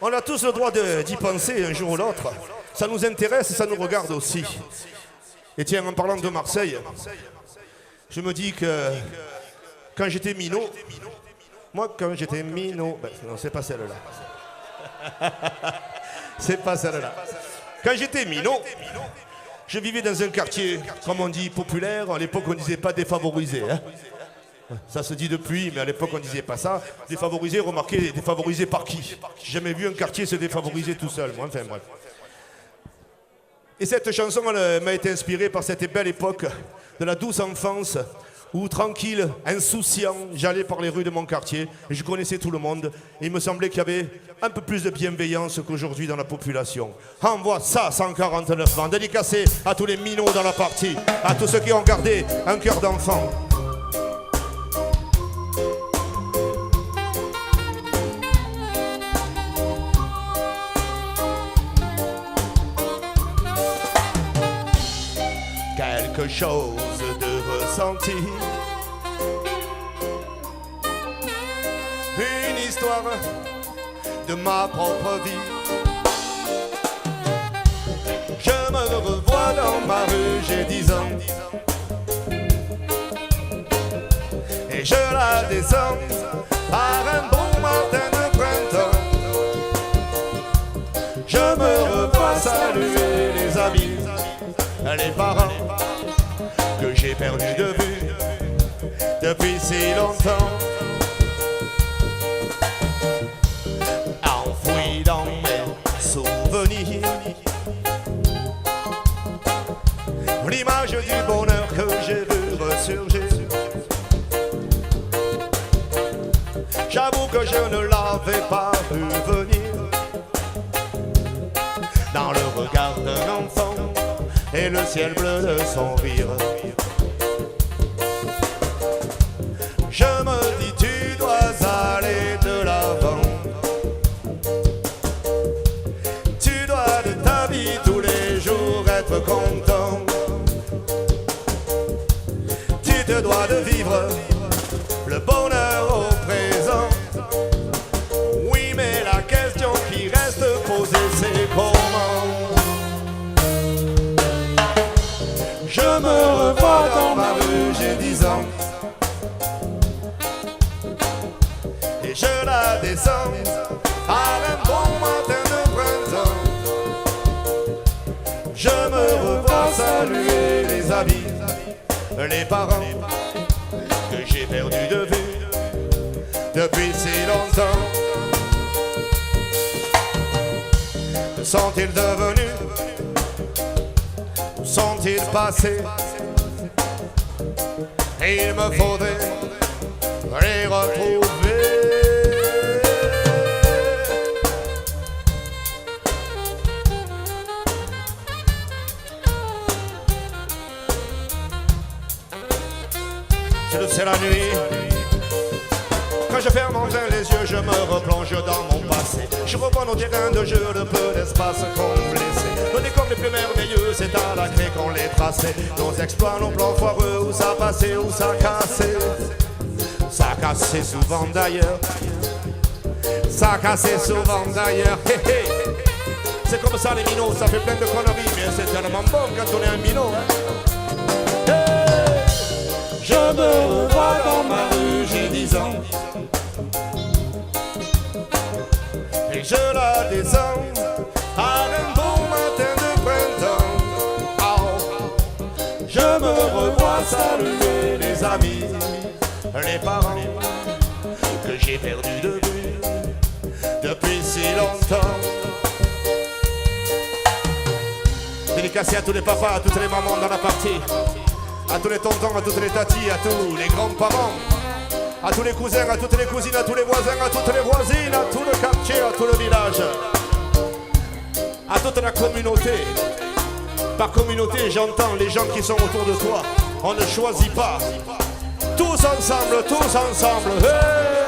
On a tous le droit d'y penser un jour ou l'autre. Ça nous intéresse et ça nous regarde aussi. Et tiens, en parlant de Marseille, je me dis que quand j'étais minot, moi quand j'étais minot, non c'est pas celle-là. C'est pas celle-là. Quand j'étais minot, je vivais dans un quartier, comme on dit, populaire. À l'époque, on ne disait pas défavorisé. Hein. Ça se dit depuis, mais à l'époque, on ne disait pas ça. Défavorisé, remarquez, défavorisé par qui? J'ai jamais vu un quartier se défavoriser tout seul, moi. Enfin, bref. Et cette chanson, elle m'a été inspirée par cette belle époque de la douce enfance, où, tranquille, insouciant, j'allais par les rues de mon quartier, et je connaissais tout le monde, et il me semblait qu'il y avait un peu plus de bienveillance qu'aujourd'hui dans la population. Envoie ça, 149 ans, dédicacé à tous les minots dans la partie, à tous ceux qui ont gardé un cœur d'enfant. Quelque chose de ressenti, une histoire de ma propre vie. Je me revois dans ma rue, j'ai 10 ans, et je la descends par un bon matin de printemps. Je me revois saluer les amis, les parents que j'ai perdu de vue depuis si longtemps. Enfoui dans mes souvenirs, l'image du bonheur que j'ai vu ressurgir. J'avoue que je ne l'avais pas vu venir, dans le regard d'un enfant et le ciel bleu de son rire. Je me dis tu dois aller de l'avant, tu dois de ta vie tous les jours être content, tu te dois de vivre le bonheur au présent. Oui, mais la question qui reste posée c'est comment. Je me revois dans ma rue, j'ai 10 ans, et je la descends par un bon matin de printemps. Je me revois saluer les amis, les parents que j'ai perdu de vue depuis si longtemps. Que sont-ils devenus? Où sont-ils passés? Et il me faudrait les retrouver. C'est la nuit. Quand je ferme enfin les yeux, je me replonge dans mon passé. Je revois nos terrains de jeu, le peu d'espace qu'on blessait. Nos décors les plus merveilleux, c'est à la craie qu'on les traçait. Nos exploits, nos plans foireux, où ça passait, où ça cassait. Ça cassait souvent d'ailleurs. Ça cassait souvent d'ailleurs. C'est comme ça les minots, ça fait plein de conneries, mais c'est tellement bon quand on est un minot. Je me revois dans ma rue, j'ai 10 ans, et je la descends à un bon matin de printemps. Oh, je me revois saluer les amis, les parents que j'ai perdu de vue depuis si longtemps. Dédicacé à tous les papas, à toutes les mamans dans la partie, à tous les tontons, à toutes les tatis, à tous les grands-parents, à tous les cousins, à toutes les cousines, à tous les voisins, à toutes les voisines, à tout le quartier, à tout le village, à toute la communauté. Par communauté, j'entends les gens qui sont autour de toi. On ne choisit pas. Tous ensemble, tous ensemble. Hey!